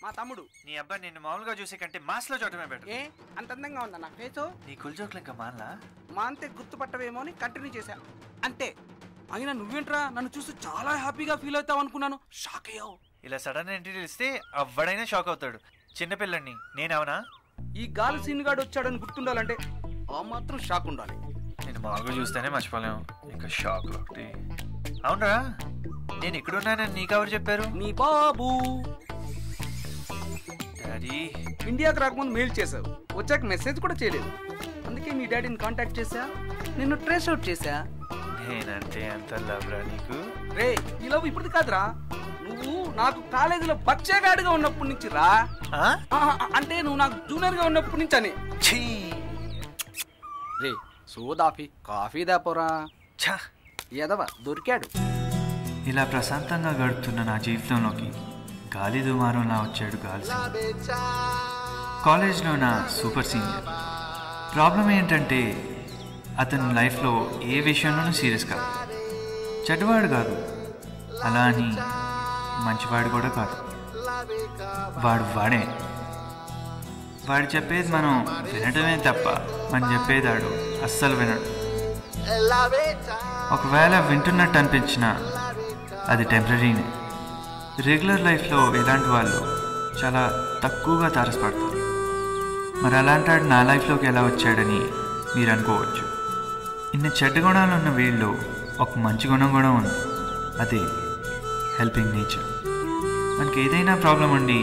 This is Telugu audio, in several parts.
మా తమ్ముడు. నీ అబ్బాయి నిన్ను మామూలుగా చూసే కంటే మాస్ లో చూడటమే బెటర్. ఏ అంత అందంగా ఉందా నా ఫేసు? నీ కుల్జోక్లు ఇంకా మానలా? మా అంతే గుర్తుపట్టవేమో అని కంటిన్యూ చేశా అంతే. అయినా నువ్వేంట్రా నన్ను చూసి చాలా హ్యాపీగా ఫీల్ అవుతావు అనుకున్నాను. షాక్ అయ్యావు. ఇలా సడన్ ఎంట్రీ ఇస్తే అవ్వడైనా షాక్ అవుతాడు. చిన్నపిల్లని నేనవునా? ఈ గాలి సీన్ గాడు వచ్చాడని గుర్తుండాలంటే ఆ మాత్రం షాక్ ఉండాలి. నేను మామూలుగా చూస్తేనే మర్చిపోలేము, ఇంకా షాక్ ఒకటి. అవునరా, నేను ఇక్కడున్నానని నీకు ఎవరు చెప్పారు? నీ బాబు. డాడీ ఇండియాకి రాకముందు మెయిల్ చేసావు, వచ్చాక మెసేజ్ కూడా చేయలేదు. అందుకే మీ డాడీని కాంటాక్ట్ చేశా, నిన్ను ట్రేస్ అవుట్ చేశా. నేనంటే ఎంత లవ్రా నీకు? రే ఈ లవ్ ఇప్పుడు కాదురా, నువ్వు నాకు కాలేజీలో బచ్చేగాడిగా ఉన్నప్పటి నుంచి రా. అంటే నువ్వు నాకు జూనియర్ గా ఉన్నప్పటి నుంచి అని. రే సోదాఫీ కాఫీ దాపోరా. ఎదవా దొరికాడు. ఇలా ప్రశాంతంగా గడుపుతున్న నా జీవితంలోకి గాలి దుమారంలా వచ్చాడు గాలి. కాలేజ్లో నా సూపర్ సీనియర్. ప్రాబ్లం ఏంటంటే అతని లైఫ్లో ఏ విషయంలోనూ సీరియస్ కాదు. చెడ్డవాడు కాదు, అలా అని మంచివాడు కూడా కాదు. వాడే. వాడు చెప్పేది మనం వినడమే తప్ప మనం చెప్పేది వాడు అస్సలు వినడు. ఒకవేళ వింటున్నట్టు అనిపించినా అది టెంపరీనే. రెగ్యులర్ లైఫ్లో ఇలాంటి వాళ్ళు చాలా తక్కువగా తారసపడతారు. మరి అలాంటి వాడు నా లైఫ్లోకి ఎలా వచ్చాడని మీరు అనుకోవచ్చు. ఇన్ని చెడ్డ గుణాలు ఉన్న వీళ్ళు ఒక మంచి గుణం కూడా ఉంది, అదే హెల్పింగ్ నేచర్. మనకి ఏదైనా ప్రాబ్లం ఉండి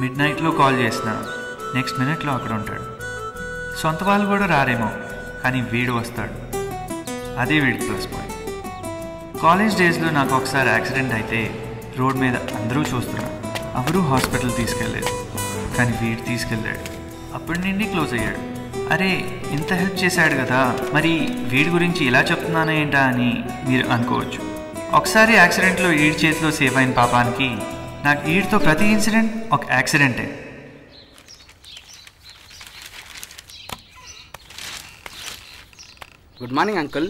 మిడ్ నైట్లో కాల్ చేసినా నెక్స్ట్ మినిట్లో అక్కడ ఉంటాడు. సొంత వాళ్ళు కూడా రారేమో, కానీ వీడు వస్తాడు. అదే వీడికి ప్లస్ పాయింట్. కాలేజ్ డేస్లో నాకు ఒకసారి యాక్సిడెంట్ అయితే రోడ్ మీద అందరూ చూస్తున్నారు. ఎవరూ హాస్పిటల్ తీసుకెళ్ళలేదు, కానీ వీడు తీసుకెళ్ళాడు. అప్పటి నుండి క్లోజ్ అయ్యాడు. అరే ఇంత హెల్ప్ చేశాడు కదా, మరి వీడి గురించి ఇలా చెప్తున్నానా ఏంటా అని మీరు అనుకోవచ్చు. ఒకసారి యాక్సిడెంట్లో ఈడి చేతిలో సేవ్ అయిన పాపానికి నాకు ఈడితో ప్రతి ఇన్సిడెంట్ ఒక యాక్సిడెంటే. Good morning uncle.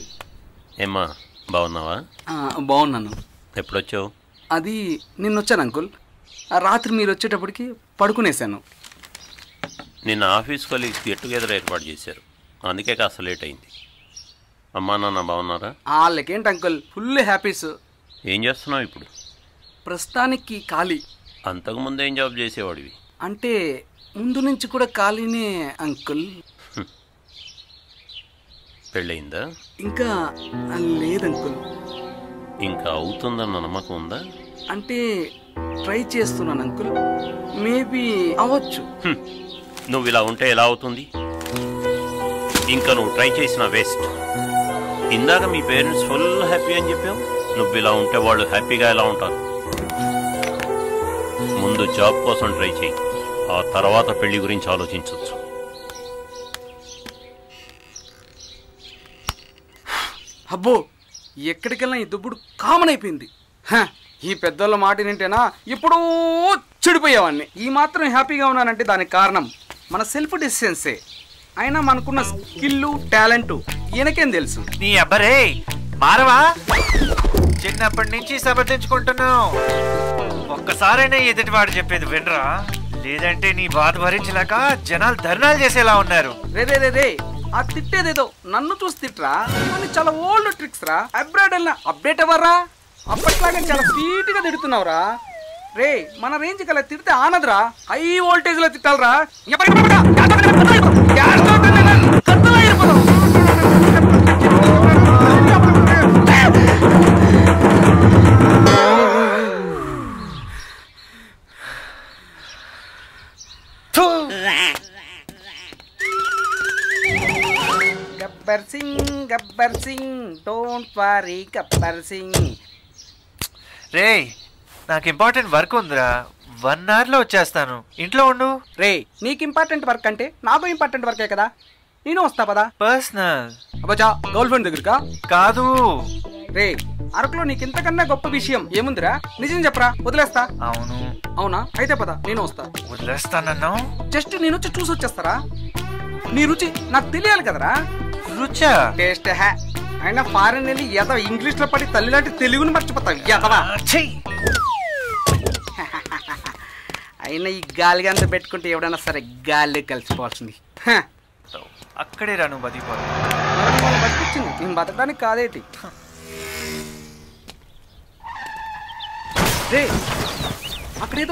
ఏమ్మా బాగున్నావా? బాగున్నాను. ఎప్పుడొచ్చావు? అది నిన్న వచ్చాను అంకుల్. రాత్రి మీరు వచ్చేటప్పటికి పడుకునేసాను. నిన్న ఆఫీస్ కొలీగ్స్ గెట్ టుగెదర్ ఏర్పాటు చేశారు, అందుకే కాస్త లేట్ అయింది. అమ్మా నాన్న బాగున్నారా? వాళ్ళకేంటి అంకుల్, ఫుల్ హ్యాపీస్. ఏం చేస్తున్నావు ఇప్పుడు? ప్రస్తుతానికి ఖాళీ. అంతకుముందు ఏం జాబ్ చేసేవాడివి? అంటే ముందు నుంచి కూడా ఖాళీనే అంకుల్. పెళ్ళయిందా? ఇంకా లేదంకుల్. ఇంకా అవుతుందన్న నమ్మకం ఉందా? అంటే ట్రై చేస్తున్నాను అంకుల్, మేబీ అవ్వచ్చు. నువ్వు ఇలా ఉంటే ఎలా అవుతుంది? ఇంకా నువ్వు ట్రై చేసిన వేస్ట్. ఇందాక మీ పేరెంట్స్ ఫుల్ హ్యాపీ అని చెప్పావు, నువ్వు ఇలా ఉంటే వాళ్ళు హ్యాపీగా ఎలా ఉంటారు? ముందు జాబ్ కోసం ట్రై చేయి, ఆ తర్వాత పెళ్లి గురించి ఆలోచించవచ్చు. అబ్బో ఎక్కడికెళ్ళినా ఈ దుబ్బుడు కామన్ అయిపోయింది. ఈ పెద్దోళ్ళ మాట ఏంటేనా ఎప్పుడూ చెడిపోయేవాడిని. ఈ మాత్రం హ్యాపీగా ఉన్నానంటే దానికి కారణం మన సెల్ఫ్ డిసిషన్సే. అయినా మనకున్న స్కిల్ టాలెంట్ ఈయనకేం తెలుసు. నీ అబ్బరే మారవా? చిన్నప్పటి నుంచి సమర్థించుకుంటున్నావు. ఒక్కసారైనా ఎదుటివాడు చెప్పేది వినరా? లేదంటే నీ బాధ భరించలేక జనాలు ధర్నాలు చేసేలా ఉన్నారు. రే ఆ తిట్టేదేదో నన్ను చూసి తిట్టరా, కానీ చాలా ఓల్డ్ ట్రిక్స్ రా. అబ్రాడ్ వెళ్ళినా అప్డేట్ అవ్వరా, అప్పట్లాగే చాలా స్వీట్ గా తిడుతున్నావురా. రే మన రేంజ్ కలా తిడితే ఆనదురా, హై వోల్టేజ్ లో తిట్టాలరా. Gabbar Singh don't worry Gabbar Singh. రే నాకు ఇంపార్టెంట్ వర్క్ ఉందిరా, 1 hour లో వచ్చేస్తాను, ఇంట్లో ఉండు. రే నీకు ఇంపార్టెంట్ వర్క్ అంటే నాకు ఇంపార్టెంట్ వర్కే కదా, నేను వస్తా పదా. పర్సనల్. అబ్బా గర్ల్ ఫ్రెండ్ దగ్గరకా? కాదు. రే అరకులో నీకు ఇంతకన్నా గొప్ప విషయం ఏముందిరా? నిజం చెప్పరా, వదిలేస్తా. అవును. అవునా, అయితే పదా నేను వస్తా. వదిలేస్తానన్నావు? జస్ట్ నేను వచ్చి చూసి వచ్చేస్తారా? నీ రుచి నాకు తెలియాలి కదరా. రుచా? టేస్ట్ హ్యా. అయినా ఫారెన్ వెళ్ళి ఎదవ ఇంగ్లీష్ లో పడి తల్లి లాంటి తెలుగుని మర్చిపోతావు ఎదవా. అయినా ఈ గాలిగా అంతా పెట్టుకుంటే ఎవడైనా సరే గాలి కలిసిపోవాల్సింది. అక్కడే రా నువ్వు బతికిపోవాలి. వాళ్ళు బతికిచ్చింది, నేను బతకడానికి కాదేటి. రే అక్కడేదో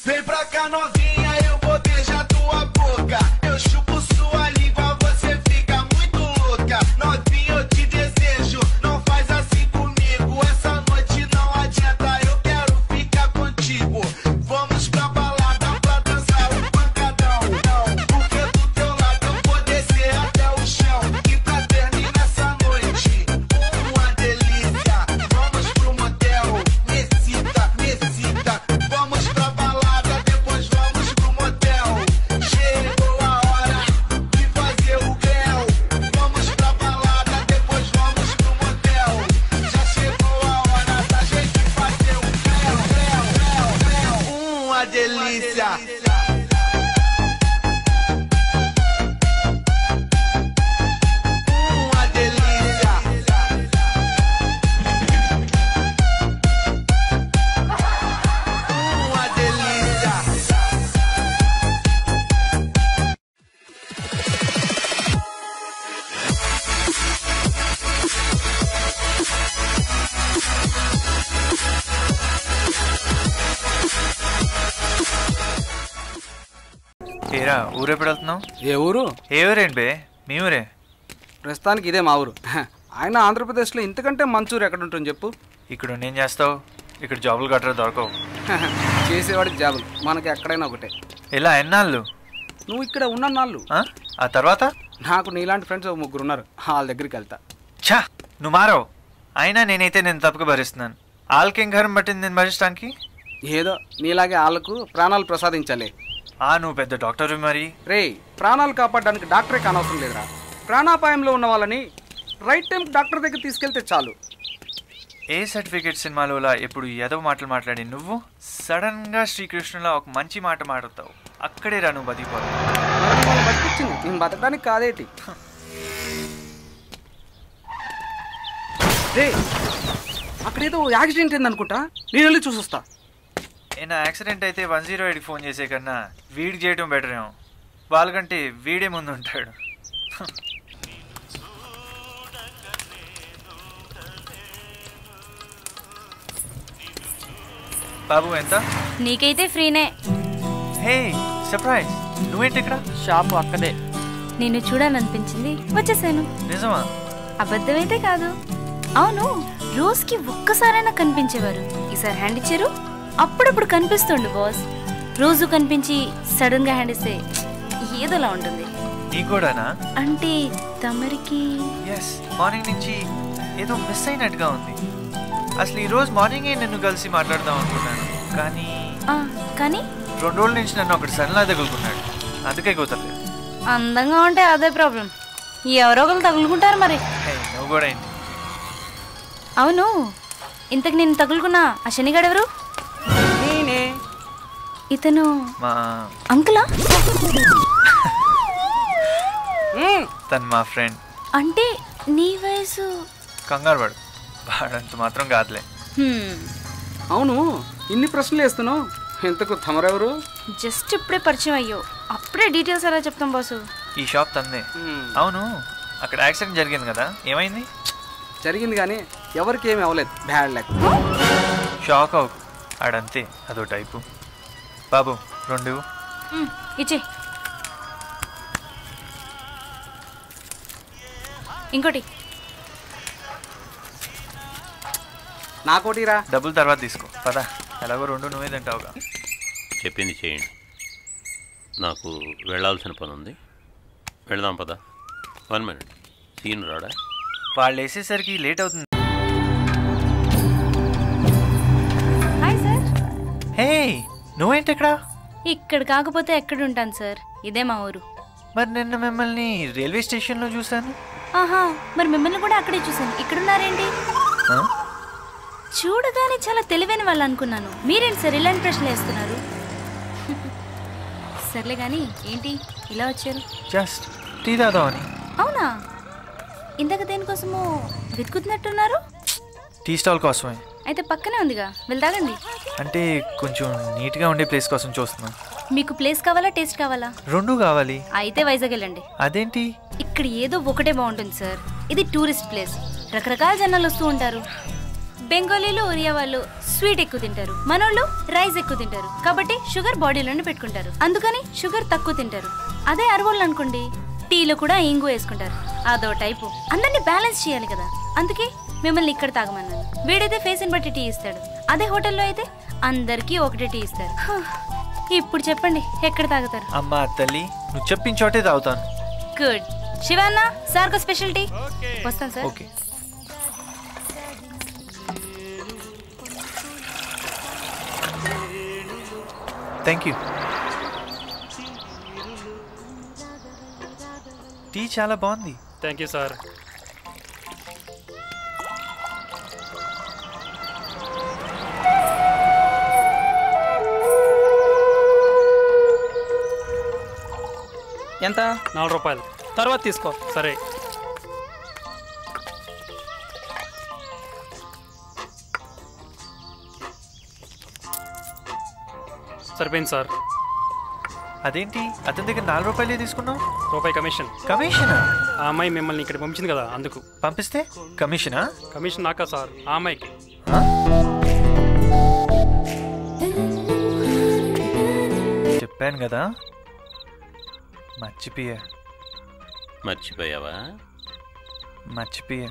Vem pra cá novinha, eu vou beijar tua boca. Eu chupo sua língua, você fica muito louca. Novinha, eu te desejo, não faz assim comigo. Essa noite não adianta, eu quero ficar contigo. Vamos pra balada pra dançar o pancadão. Porque do teu lado eu vou descer até o chão. E pra terminar essa noite, uma delícia. Vamos pro motel, Mesita, Mesita. Vamos pra balada, depois vamos pro motel. Chegou a hora de fazer o grau. Vamos pra balada, depois vamos pro motel. Já chegou a hora da gente fazer o grau, grau, grau, grau. Uma delícia. Uma delícia. Uma delícia. ఏరా ఊరెప్పుడు వెళ్తున్నావు? ఏ ఊరు? ఏ ఊరేంటి బే? మీ ఊరే. ప్రస్తుతానికి ఇదే మా ఊరు. ఆయన ఆంధ్రప్రదేశ్లో ఇంతకంటే మంచూరు ఎక్కడ ఉంటుంది చెప్పు. ఇక్కడ ఏం చేస్తావు? ఇక్కడ జాబులు గట్రా దొరకవు. చేసేవాడికి జాబులు, మనకి ఎక్కడైనా ఒకటే. ఇలా ఎన్నాళ్ళు? నువ్వు ఇక్కడ ఉన్న నాళ్ళు. ఆ తర్వాత నాకు నీలాంటి ఫ్రెండ్స్ 3 ఉన్నారు, వాళ్ళ దగ్గరికి వెళ్తా. ఛా, నువ్వు మారవు. అయినా నేనైతే నేను తప్పుగా భరిస్తున్నాను. వాళ్ళకేం ఘరం పట్టింది నేను భరించడానికి? ఏదో నీలాగే వాళ్ళకు ప్రాణాలు ప్రసాదించాలి. నువ్వు పెద్ద డాక్టర్ మరి. రే, ప్రాణాలు కాపాడడానికి డాక్టరే కానవసరం లేదురా. ప్రాణాపాయంలో ఉన్న వాళ్ళని రైట్ టైం డాక్టర్ దగ్గర తీసుకెళ్తే చాలు. ఏ సర్టిఫికేట్ సినిమాలో ఎప్పుడు ఏదో మాటలు మాట్లాడి నువ్వు సడన్గా శ్రీకృష్ణులా ఒక మంచి మాట మాట్లాడతావు. అక్కడే రా నువ్వు బతికిపోవాలి. వాళ్ళు బతికిచ్చింది, నేను బతకడానికి కాదేటి. రే అక్కడేదో యాక్సిడెంట్ అయింది అనుకుంటా, నేను వెళ్ళి చూసొస్తా. ఏనా యాక్సిడెంట్ అయితే 108కి ఫోన్ చేసే కన్నా వీడికి చేయడం బెటర్ ఏమో. వాళ్ళకంటే వీడే ముందు ఉంటాడు. బాబు ఎంత? నీకైతే ఫ్రీనే. హే సర్ప్రైజ్, నువ్వేంటి ఇక్కడ? షాపు అక్కడే. నిన్ను చూడాలనిపించింది, వచ్చేసాను. నిజమా? అబద్ధమైతే కాదు. అవును, రోజుకి ఒక్కసారైనా కనిపించేవారు, ఈసారి హ్యాండ్ ఇచ్చారు. అప్పుడప్పుడు కనిపిస్తుండు బాస్. రోజు కనిపించి సడన్ గా హ్యాండ్ ఇస్తే ఏదోలా ఉంటుంది. నీ కూడానా? అంటే తమరికి ఎస్, మార్నింగ్ నుంచి ఏదో మిస్ అయినట్టుగా ఉంది. అసలు ఈ రోజు మార్నింగే నిన్ను కలిసి మాట్లాడదాం అనుకున్నాను, కానీ కానీ 2 రోజుల నుంచి నన్ను ఒకటి సన్లా తగులుకున్నాడు, అందుకే కుదరలేదు. అందంగా ఉంటే అదే ప్రాబ్లం, ఎవరో ఒకరు తగులుకుంటారు మరి. నువ్వు కూడా ఏంటి? అవును, ఇంతకు నేను తగులుకున్నా ఆ శనిగాడెవరు? నేనే. ఇతను మా అంకులా? తను మా ఫ్రెండ్. అంటే నీ వయసు? కంగారు పడు, వాడంత మాత్రం కాదులే. అవును, ఇన్ని ప్రశ్నలు వేస్తున్నావు, ఎంతకు తమరెవరు? జస్ట్ ఇప్పుడే పరిచయం అయ్యో, అప్పుడే డీటెయిల్స్ ఎలా చెప్తాం బాసు? ఈ షాప్ తందే. అవును, అక్కడ యాక్సిడెంట్ జరిగింది కదా, ఏమైంది? జరిగింది కానీ ఎవరికి ఏమి అవ్వలేదు, బ్యాడ్ లక్. షాక్ అవు, ఆడంతే, అదో టైపు. బాబు 2 ఇచ్చే. ఇంకోటి నాకోటిరా. డబ్బులు తర్వాత తీసుకో పదా, ఎలాగో 2 నువ్వే తింటావుగా. చెప్పింది చేయండి, నాకు వెళ్ళాల్సిన పని ఉంది, వెళదాం పదా. 1 minute. సీన్ రాడా? వాళ్ళు వేసేసరికి లేట్ అవుతుంది. Hi sir. హే, నువ్వేంటి ఇక్కడ? ఇక్కడ కాకపోతే ఎక్కడ ఉంటాను సార్, ఇదే మా ఊరు. మరి నిన్న మిమ్మల్ని రైల్వే స్టేషన్లో చూశాను. ఆహా, మరి మిమ్మల్ని కూడా అక్కడే చూసాను. ఇక్కడున్నారేంటి? చూడగానే చాలా తెలివైన వాళ్ళు అనుకున్నాను. మీరేంటి సార్ ఇలాంటి ప్రశ్నలు వేస్తున్నారు? సర్లే కానీ ఏంటి ఇలా వచ్చారు? జస్ట్ టీ తాదామని. అవునా? ఇందాక దేనికోసమో వెతుకుతున్నట్టున్నారు. టీ స్టాల్ కోసమే. అయితే పక్కనే ఉందిగా, వెళ్ళి తాగండి. అంటే కొంచెం నీట్గా ఉండే ప్లేస్ కోసం చూస్తున్నాం. మీకు ప్లేస్ కావాలా, టేస్ట్ కావాలా? రెండు కావాలి. అయితే వైజాగ్ వెళ్ళండి. అదేంటి? ఇక్కడ ఏదో ఒకటే బాగుంటుంది సార్. ఇది టూరిస్ట్ ప్లేస్, రకరకాల జనాలు వస్తూ ఉంటారు. బెంగాలీలు, ఒరియా వాళ్ళు స్వీట్ ఎక్కువ తింటారు, మనోళ్ళు రైస్ ఎక్కువ తింటారు. కాబట్టి షుగర్ బాడీలోనే పెట్టుకుంటారు, అందుకని షుగర్ తక్కువ తింటారు. అదే అరవోళ్ళు అనుకోండి, టీలో కూడా ఇంగు వేసుకుంటారు. అదో టైపు. అందరినీ బ్యాలెన్స్ చేయాలి కదా, అందుకే మిమ్మల్ని ఇక్కడ తాగమన్నాను. వీడైతే ఫేస్ని బట్టి టీ ఇస్తాడు, అదే హోటల్లో అయితే అందరికీ ఒకటే టీ ఇస్తారు. ఇప్పుడు చెప్పండి ఎక్కడ తాగుతారు? అమ్మా తల్లి, నువ్వు చెప్పిన చోటే తాగుతాను. గుడ్. శివన్న, సార్కు స్పెషల్ టీ. వస్తాను sir. Okay. Thank you. Tea చాలా బాగుంది. Thank you sir. ఎంత? 4 రూపాయలు. తర్వాత తీసుకో. సరే. సరిపోయింది సార్. అదేంటి అతని దగ్గర 4 రూపాయలే తీసుకున్నావు? రూపాయి కమిషన్. కమిషనా? ఆ అమ్మాయి మిమ్మల్ని ఇక్కడ పంపించింది కదా, అందుకు. పంపిస్తే కమిషనా? కమిషన్ నాకా సార్, ఆ అమ్మాయికి. చెప్పాను కదా, మర్చిపోయా. మర్చిపోయావా? మర్చిపోయా.